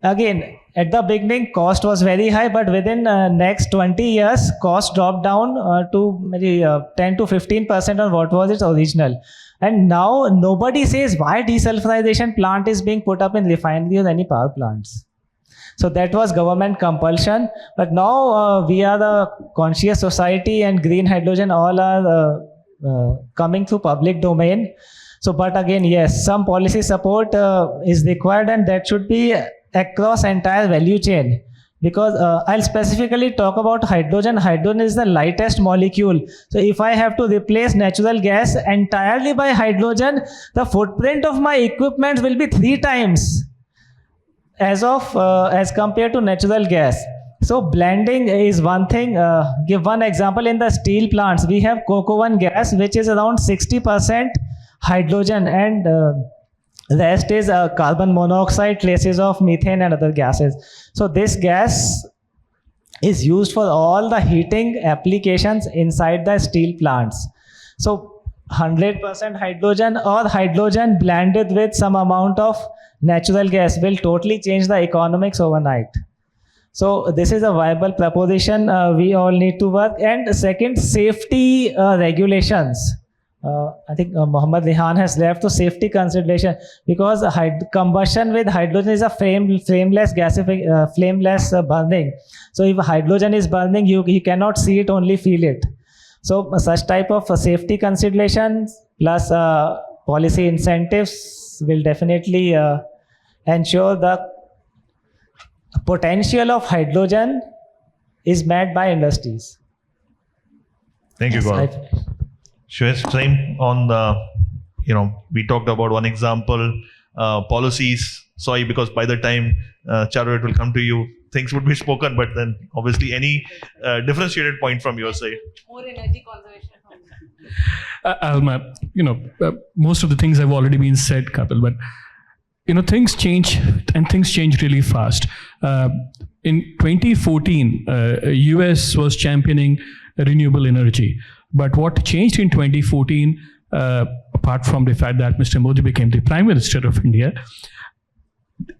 Again, at the beginning, cost was very high, but within next 20 years, cost dropped down to maybe 10 to 15% on what was its original. And now nobody says why desulfurization plant is being put up in refinery or any power plants. So that was government compulsion. But now we are a conscious society and green hydrogen all are coming through public domain. So, but again, yes, some policy support is required and that should be across entire value chain, because I'll specifically talk about hydrogen. Hydrogen is the lightest molecule. So if I have to replace natural gas entirely by hydrogen, the footprint of my equipment will be 3 times as compared to natural gas. So blending is one thing. Give one example. In the steel plants, we have coke oven gas, which is around 60% hydrogen and rest is carbon monoxide, traces of methane and other gases. So this gas is used for all the heating applications inside the steel plants. So 100% hydrogen or hydrogen blended with some amount of natural gas will totally change the economics overnight. So this is a viable proposition we all need to work. And second, safety regulations. I think Mohammad Rehan has left to safety consideration, because combustion with hydrogen is a flameless burning. So if hydrogen is burning, you cannot see it, only feel it. So such type of safety considerations plus policy incentives will definitely ensure the potential of hydrogen is met by industries. Thank you, Gaurav. Same on the, we talked about one example, policies. Sorry, because by the time Charu, it will come to you, things would be spoken, but then obviously any differentiated point from your side. More energy conservation. Most of the things have already been said, Kapil, but things change and things change really fast. in 2014, US was championing renewable energy. But what changed in 2014, apart from the fact that Mr. Modi became the Prime Minister of India,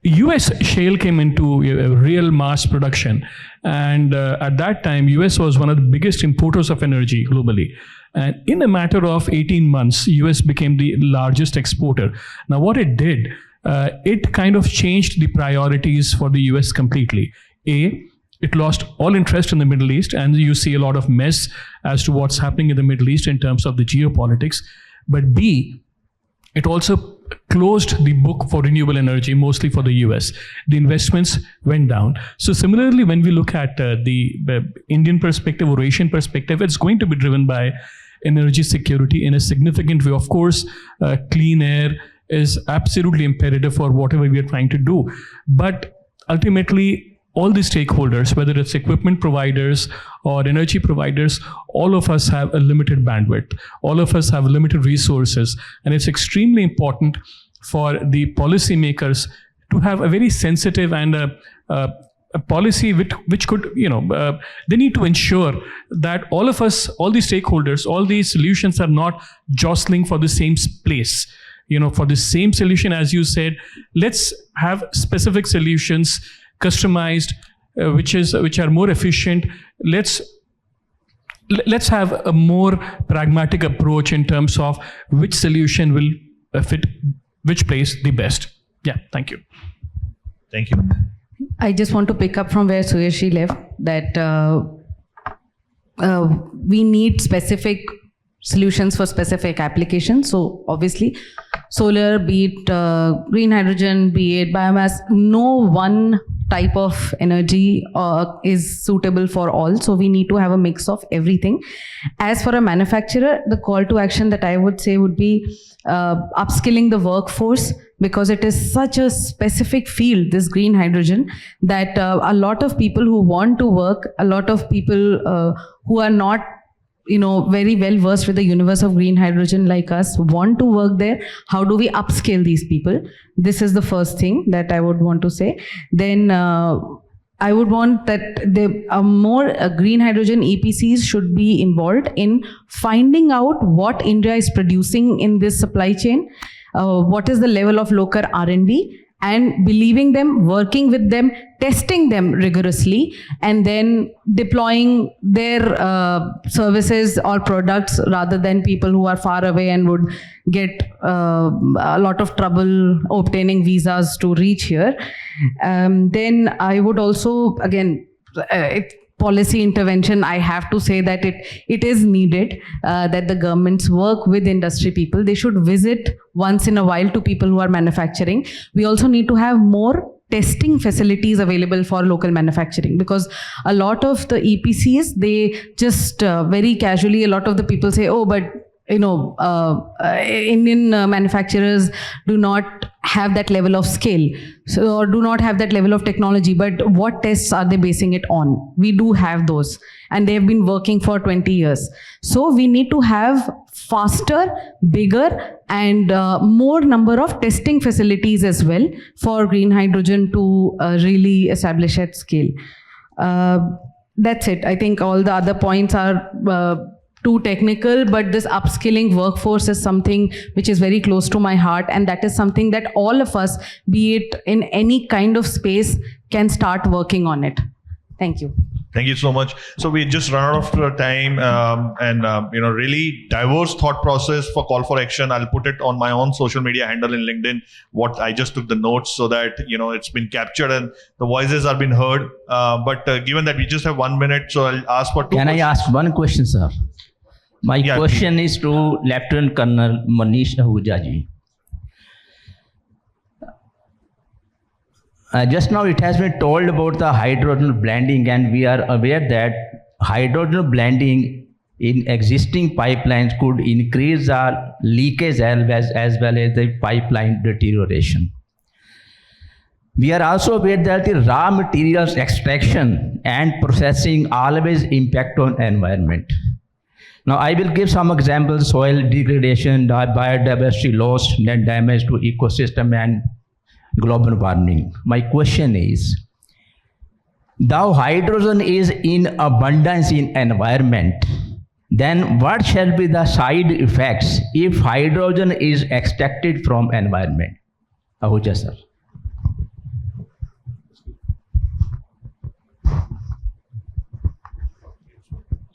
US shale came into real mass production. And at that time, US was one of the biggest importers of energy globally. And in a matter of 18 months, US became the largest exporter. Now, what it did, it kind of changed the priorities for the US completely. It lost all interest in the Middle East, and you see a lot of mess as to what's happening in the Middle East in terms of the geopolitics. But B, it also closed the book for renewable energy, mostly for the US. The investments went down. So similarly, when we look at the Indian perspective or Asian perspective, it's going to be driven by energy security in a significant way. Of course, clean air is absolutely imperative for whatever we are trying to do. But ultimately, all the stakeholders, whether it's equipment providers or energy providers, all of us have a limited bandwidth. All of us have limited resources. And it's extremely important for the policymakers to have a very sensitive and a policy which could, they need to ensure that all of us, all the stakeholders, all these solutions are not jostling for the same place. For the same solution, as you said, let's have specific solutions, customized, which are more efficient. Let's have a more pragmatic approach in terms of which solution will fit which place the best. Yeah, thank you. Thank you. I just want to pick up from where Suyashi left, that we need specific solutions for specific applications. So obviously, solar, be it green hydrogen, be it biomass, no one type of energy is suitable for all. So we need to have a mix of everything. As for a manufacturer, the call to action that I would say would be upskilling the workforce, because it is such a specific field, this green hydrogen, that a lot of people who want to work, a lot of people who are not very well versed with the universe of green hydrogen like us want to work there. How do we upscale these people? This is the first thing that I would want to say. Then I would want that more green hydrogen EPCs should be involved in finding out what India is producing in this supply chain, what is the level of local R&D, and believing them, working with them, testing them rigorously, and then deploying their services or products, rather than people who are far away and would get a lot of trouble obtaining visas to reach here. Then I would also, again, policy intervention, I have to say that it is needed, that the governments work with industry people. They should visit once in a while to people who are manufacturing. We also need to have more testing facilities available for local manufacturing, because a lot of the EPCs, they just very casually, a lot of the people say, oh, but Indian manufacturers do not have that level of scale, or do not have that level of technology. But what tests are they basing it on? We do have those, and they have been working for 20 years. So we need to have faster, bigger, and more number of testing facilities as well for green hydrogen to really establish at scale. That's it. I think all the other points are too technical, but this upskilling workforce is something which is very close to my heart, and that is something that all of us, be it in any kind of space, can start working on it. Thank you. Thank you so much. So we just run out of time, and really diverse thought process for call for action. I'll put it on my own social media handle in LinkedIn. What I just took the notes so that it's been captured and the voices are being heard. But given that we just have 1 minute, so I'll ask for two. Can questions. I ask one question, sir? My question is to Lieutenant Colonel Monish Ahuja ji. Just now it has been told about the hydrogen blending, and we are aware that hydrogen blending in existing pipelines could increase our leakage as well as the pipeline deterioration. We are also aware that the raw materials extraction and processing always impact on environment. Now I will give some examples: soil degradation, biodiversity loss, net damage to ecosystem, and global warming. My question is, Though hydrogen is in abundance in environment, then what shall be the side effects if hydrogen is extracted from environment? Ahuja sir.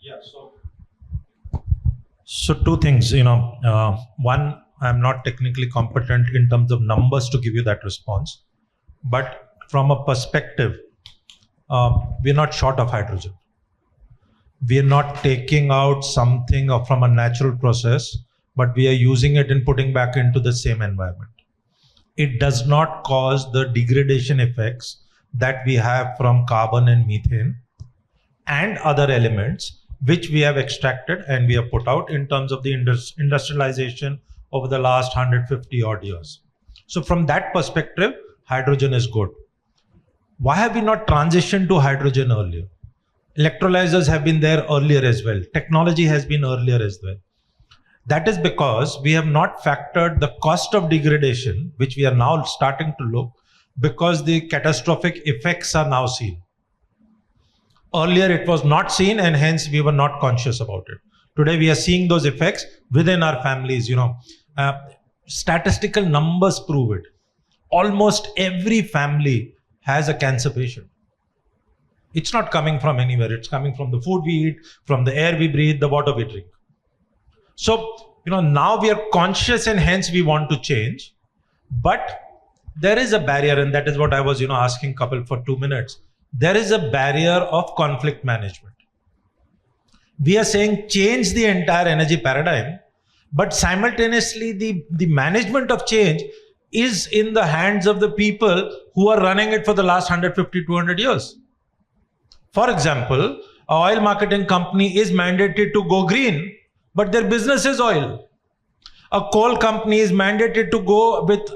Yeah, so two things, one, I'm not technically competent in terms of numbers to give you that response, but from a perspective, we're not short of hydrogen. We are not taking out something from a natural process, but we are using it and putting back into the same environment. It does not cause the degradation effects that we have from carbon and methane and other elements which we have extracted and we have put out in terms of the industrialization over the last 150 odd years. So from that perspective, hydrogen is good. Why have we not transitioned to hydrogen earlier? Electrolyzers have been there earlier as well. Technology has been earlier as well. That is because we have not factored the cost of degradation, which we are now starting to look, because the catastrophic effects are now seen. Earlier it was not seen and hence we were not conscious about it. Today we are seeing those effects within our families. Statistical numbers prove it. Almost every family has a cancer patient. It's not coming from anywhere. It's coming from the food we eat, from the air we breathe, the water we drink. So, now we are conscious and hence we want to change. But there is a barrier, and that is what I was, asking Kapil for 2 minutes. There is a barrier of conflict management. We are saying change the entire energy paradigm, but simultaneously the management of change is in the hands of the people who are running it for the last 150, 200 years. For example, an oil marketing company is mandated to go green, but their business is oil. A coal company is mandated to go with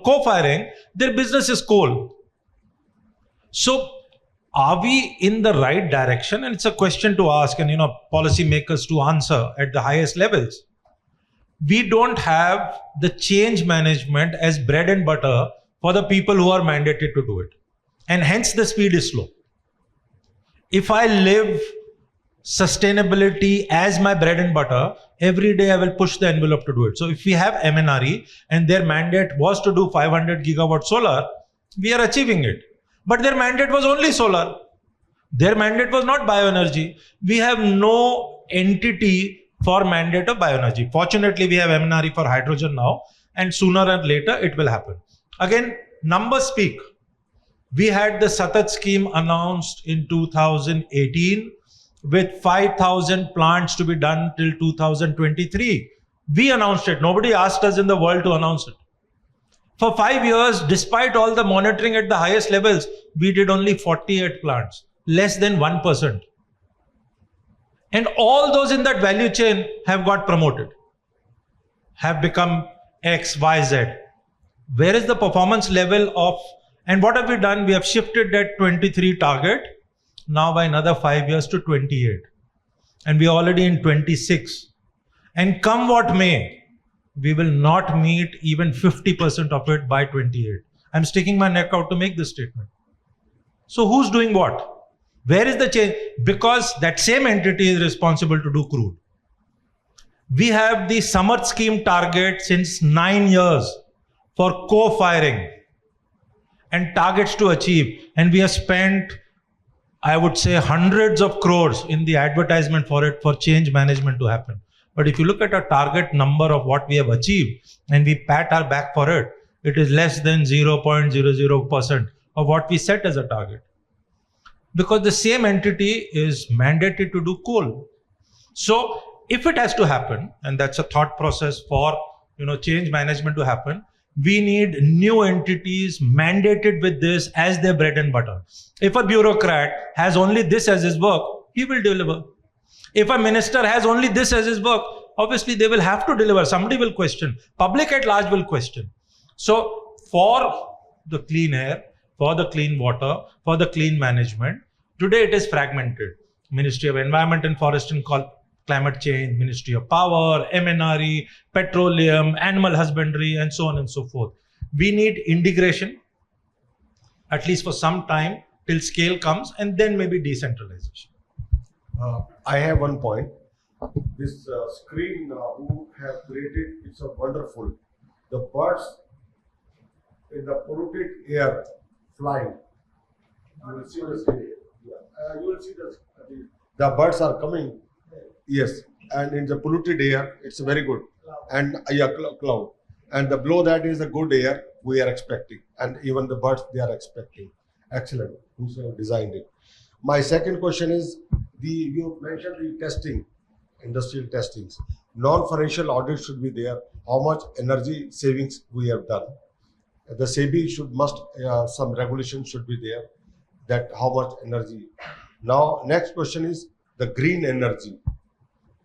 co-firing, their business is coal. So are we in the right direction? And it's a question to ask and policymakers to answer at the highest levels. We don't have the change management as bread and butter for the people who are mandated to do it. And hence the speed is slow. If I live sustainability as my bread and butter, every day I will push the envelope to do it. So if we have MNRE and their mandate was to do 500 gigawatt solar, we are achieving it. But their mandate was only solar. Their mandate was not bioenergy. We have no entity for mandate of bioenergy. Fortunately, we have MNRE for hydrogen now, and sooner or later it will happen. Again, numbers speak. We had the Satat scheme announced in 2018 with 5,000 plants to be done till 2023. We announced it. Nobody asked us in the world to announce it. For 5 years, despite all the monitoring at the highest levels, we did only 48 plants, less than 1%. And all those in that value chain have got promoted, have become X, Y, Z. Where is the performance level of, and what have we done? We have shifted that 23 target now by another 5 years to 28. And we are already in 26. And come what may, we will not meet even 50% of it by 28. I'm sticking my neck out to make this statement. So who's doing what? Where is the change? Because that same entity is responsible to do crude. We have the Samarth scheme target since 9 years for co-firing and targets to achieve. And we have spent, I would say, hundreds of crores in the advertisement for it, for change management to happen. But if you look at a target number of what we have achieved and we pat our back for it, it is less than 0.00% of what we set as a target. Because the same entity is mandated to do coal. So if it has to happen, and that's a thought process for change management to happen, we need new entities mandated with this as their bread and butter. If a bureaucrat has only this as his work, he will deliver. If a minister has only this as his work, obviously they will have to deliver. Somebody will question. Public at large will question. So for the clean air, for the clean water, for the clean management, today it is fragmented. Ministry of Environment and Forest and Climate Change, Ministry of Power, MNRE, Petroleum, Animal Husbandry, and so on and so forth. We need integration, at least for some time, till scale comes, and then maybe decentralization. I have one point. This screen who have created, it's a wonderful. The birds in the polluted air flying. You will see the screen. You will see the birds are coming. Yes, and in the polluted air, it's very good. And cloud. And the below that is the good air we are expecting, and even the birds they are expecting. Excellent. Who designed it? My second question is you mentioned the testing, industrial testings. Non-financial audit should be there. How much energy savings we have done? The SEBI must some regulation should be there that how much energy. Now next question is the green energy.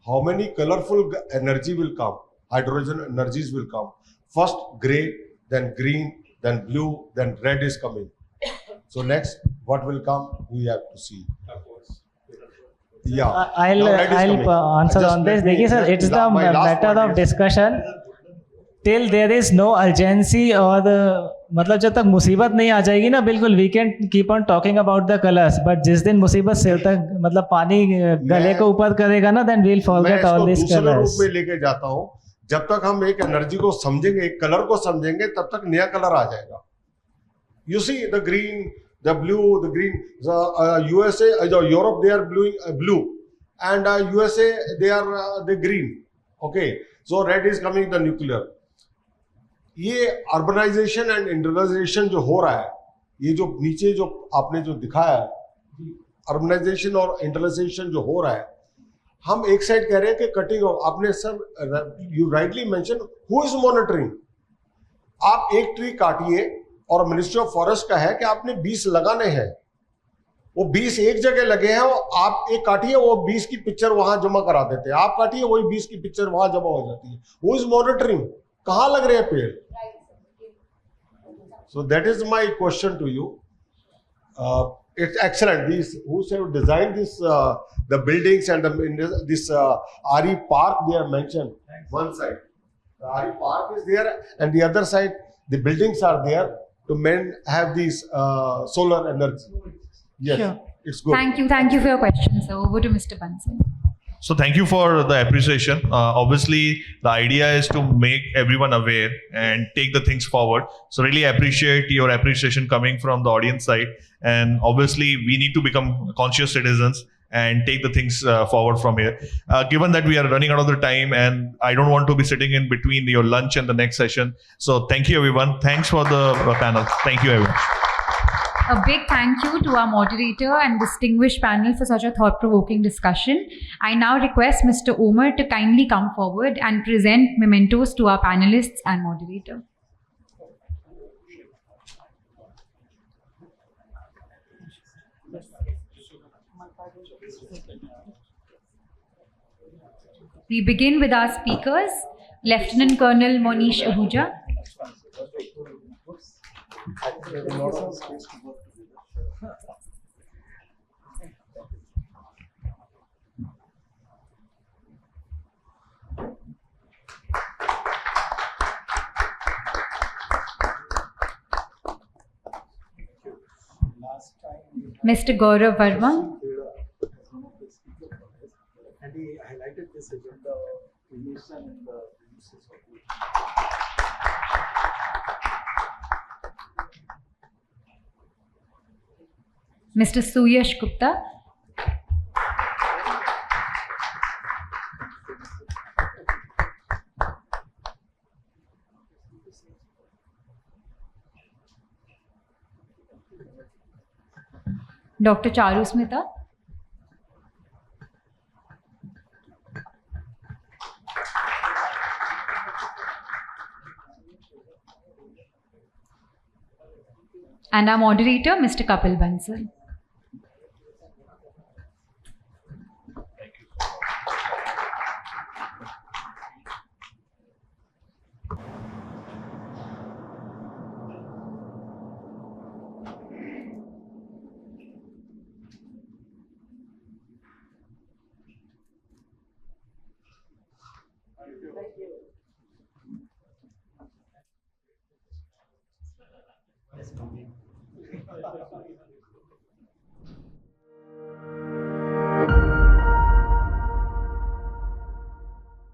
How many colorful energy will come? Hydrogen energies will come. First gray, then green, then blue, then red is coming. So next, what will come? We have to see. Yeah. I'll answer on this. देखिए sir, it's the matter of discussion. Till there is no urgency और मतलब जब तक मुसीबत नहीं आ जाएगी ना बिल्कुल we can keep on talking about the colors. But जिस दिन मुसीबत सिर तक मतलब पानी गले को ऊपर करेगा ना then we'll forget all these colors. मैं इसको दूसरे रूप में लेके जाता हूँ. जब तक हम एक एनर्जी को समझेंगे, एक कलर को समझेंगे, तब तक नया कलर आ जाएगा. You see the green, the blue, the green. The USA, Europe, they are blue, and USA they are the green. Okay, so red is coming the nuclear. ये अर्बनाइजेशन एंड इंडस्ट्रियलाइजेशन जो हो रहा है, ये जो नीचे जो आपने जो दिखाया है, अर्बनाइजेशन और इंडस्ट्रियलाइजेशन जो हो रहा है, हम एक साइड कह रहे हैं कि कटिंग ऑफ, आपने sir you rightly mention who is monitoring. आप एक ट्री काटिए और मिनिस्ट्री ऑफ फॉरेस्ट का है कि आपने 20 लगाने हैं, वो 20 एक जगह लगे हैं, आप एक काटिए वो 20 की पिक्चर वहां जमा करा देते हैं, आप काटिए वही 20 की पिक्चर वहां जमा हो जाती है. Who is monitoring? कहां लग रहे हैं पेड़? So that is my question to you. It's excellent. These who have designed this, the buildings and this RE Park they have mentioned. One side, the RE Park is there, and the other side, the buildings are there to have these solar energy. Yes, sure. It's good. Thank you for your question, sir. Over to Mr. Bansal. So thank you for the appreciation. Obviously, the idea is to make everyone aware and take the things forward. So really appreciate your appreciation coming from the audience side. And obviously, we need to become conscious citizens and take the things forward from here. Given that we are running out of the time and I don't want to be sitting in between your lunch and the next session. So thank you, everyone. Thanks for the panel. Thank you, everyone. A big thank you to our moderator and distinguished panel for such a thought-provoking discussion. I now request Mr. Omar to kindly come forward and present mementos to our panelists and moderator. We begin with our speakers, Lieutenant Colonel Monish Ahuja. Mr. Gaurav Verma. And he highlighted this agenda of emission and the uses of it. Mr. Suyash Gupta. Dr. Charu Smita. And our moderator, Mr. Kapil Bansal.